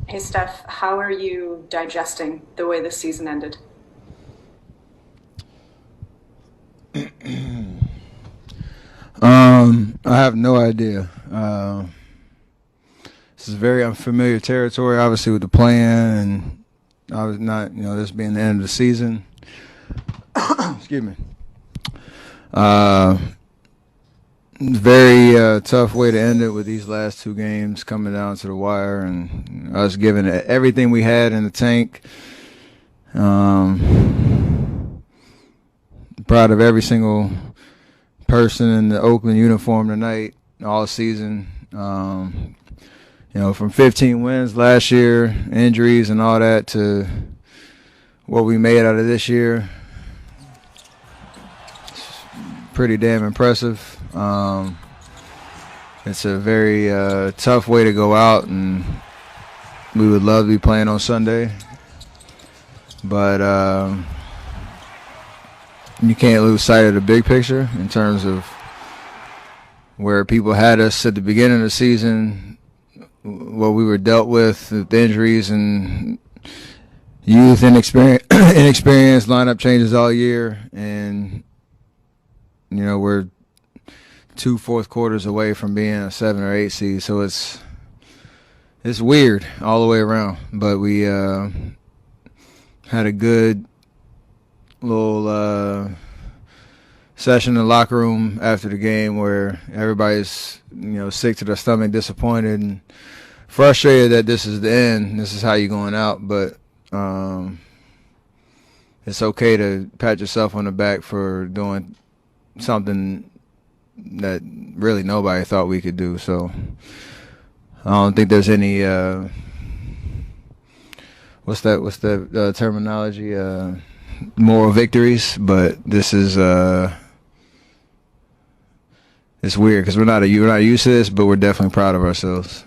Hey, Steph, how are you digesting the way the season ended? I have no idea. This is very unfamiliar territory, obviously, with the plan, and I was not, this being the end of the season. Excuse me. Uh, Very tough way to end it with these last two games coming down to the wire and us giving it everything we had in the tank. Proud of every single person in the Oakland uniform tonight, all season. From 15 wins last year, injuries and all that, to what we made out of this year. It's pretty damn impressive. It's a very tough way to go out, and we would love to be playing on Sunday. But you can't lose sight of the big picture in terms of where people had us at the beginning of the season, what we were dealt with injuries and youth and inexperience, lineup changes all year, and we're two fourth quarters away from being a 7 or 8 seed, so it's weird all the way around. But we had a good little session in the locker room after the game where everybody's sick to their stomach, disappointed and frustrated that this is the end. This is how you're going out, but it's okay to pat yourself on the back for doing something that really nobody thought we could do. So I don't think there's any what's that terminology, moral victories, but this is it's weird because we're not used to this, but we're definitely proud of ourselves.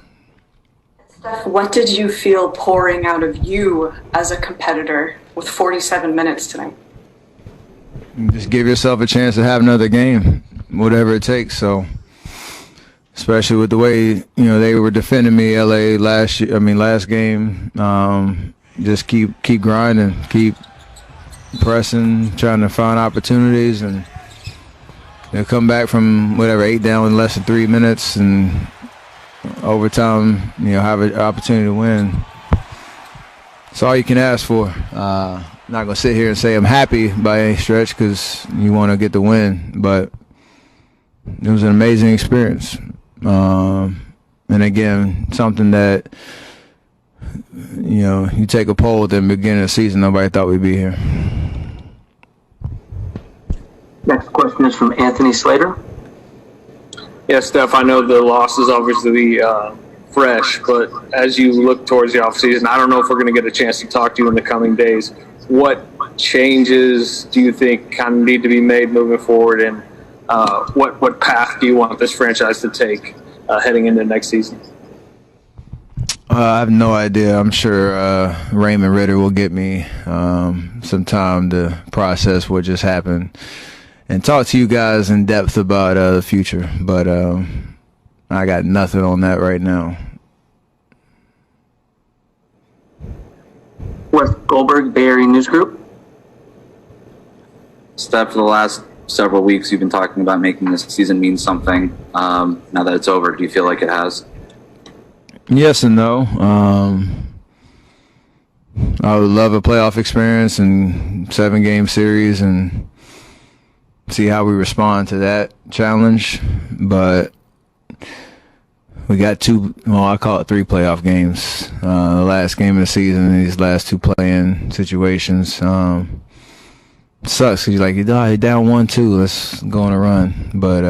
Steph, what did you feel pouring out of you as a competitor with 47 minutes tonight? Just give yourself a chance to have another game, whatever it takes. So, especially with the way they were defending me, LA last game. Just keep grinding, keep pressing, trying to find opportunities, and come back from 8 down in less than 3 minutes, and overtime, have an opportunity to win. It's all you can ask for. Not gonna sit here and say I'm happy by any stretch because you want to get the win, but it was an amazing experience. And again, something that you take a poll at the beginning of the season, nobody thought we'd be here. Next question is from Anthony Slater. Yeah, Steph, I know the loss is obviously fresh, but as you look towards the offseason, I don't know if we're going to get a chance to talk to you in the coming days. What changes do you think kind of need to be made moving forward, and what path do you want this franchise to take heading into next season? I have no idea. I'm sure Raymond Ritter will get me some time to process what just happened and talk to you guys in depth about the future. But I got nothing on that right now. Wes Goldberg, Bay Area News Group. Steph, for the last several weeks, you've been talking about making this season mean something. Now that it's over, do you feel like it has? Yes and no. I would love a playoff experience and 7-game series and see how we respond to that challenge. But we got I call it 3 playoff games. The last game of the season and these last 2 play-in situations. Sucks because you're down 1-2. Let's go on a run. But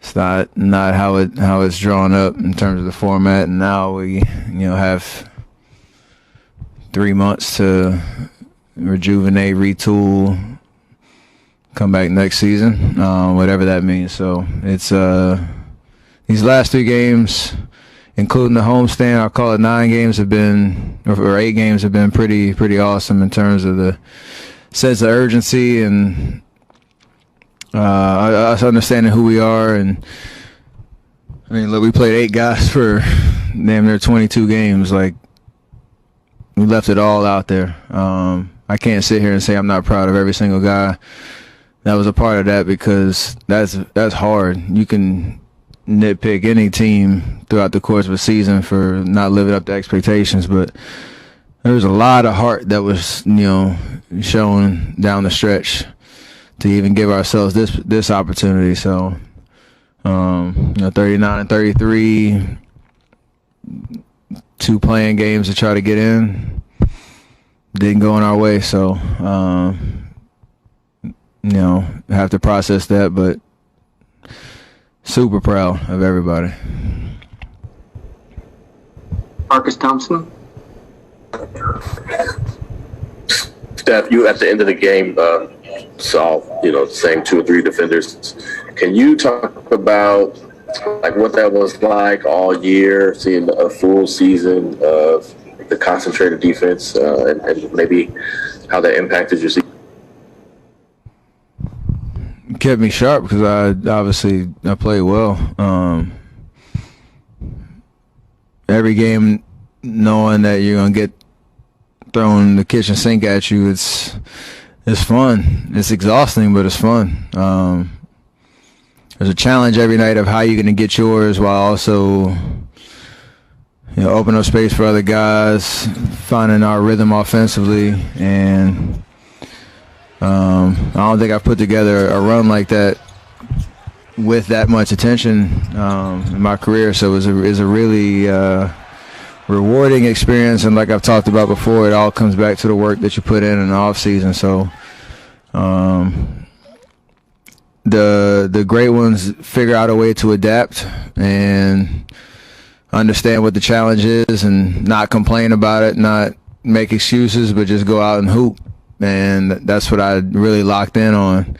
it's not how it's drawn up in terms of the format. And now we have 3 months to rejuvenate, retool, come back next season, whatever that means. So it's these last 3 games, including the homestand, I'll call it 9 games, have been, or 8 games have been pretty awesome in terms of the sense of urgency and us understanding who we are. And I mean, look, we played 8 guys for damn near 22 games. Like, we left it all out there. I can't sit here and say I'm not proud of every single guy that was a part of that, because that's hard. You can nitpick any team throughout the course of a season for not living up to expectations, but there was a lot of heart that was, shown down the stretch to even give ourselves this opportunity. So, 39 and 33, 2 playing games to try to get in, didn't go in our way. So, have to process that, but super proud of everybody. Marcus Thompson. Steph, you at the end of the game saw, the same 2 or 3 defenders. Can you talk about what that was like all year, seeing a full season of the concentrated defense, and maybe how that impacted your season? Kept me sharp because I played well. Every game, knowing that you're gonna get thrown the kitchen sink at you, it's fun. It's exhausting, but it's fun. There's a challenge every night of how you're gonna get yours while also open up space for other guys, finding our rhythm offensively, and I don't think I've put together a run like that with that much attention in my career. So it was a really rewarding experience, and like I've talked about before, it all comes back to the work that you put in the off season. So the great ones figure out a way to adapt and understand what the challenge is and not complain about it, not make excuses, but just go out and hoop. And that's what I really locked in on,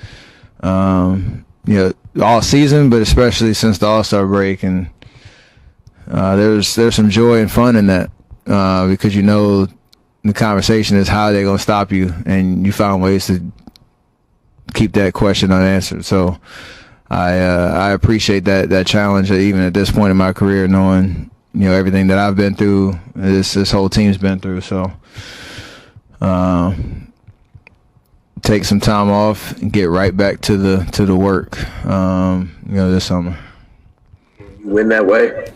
all season, but especially since the All-Star break. And there's some joy and fun in that, because the conversation is how they're going to stop you, and you found ways to keep that question unanswered. So I appreciate that challenge, even at this point in my career, knowing everything that I've been through, this whole team's been through. So take some time off and get right back to the work, this summer. You win that way?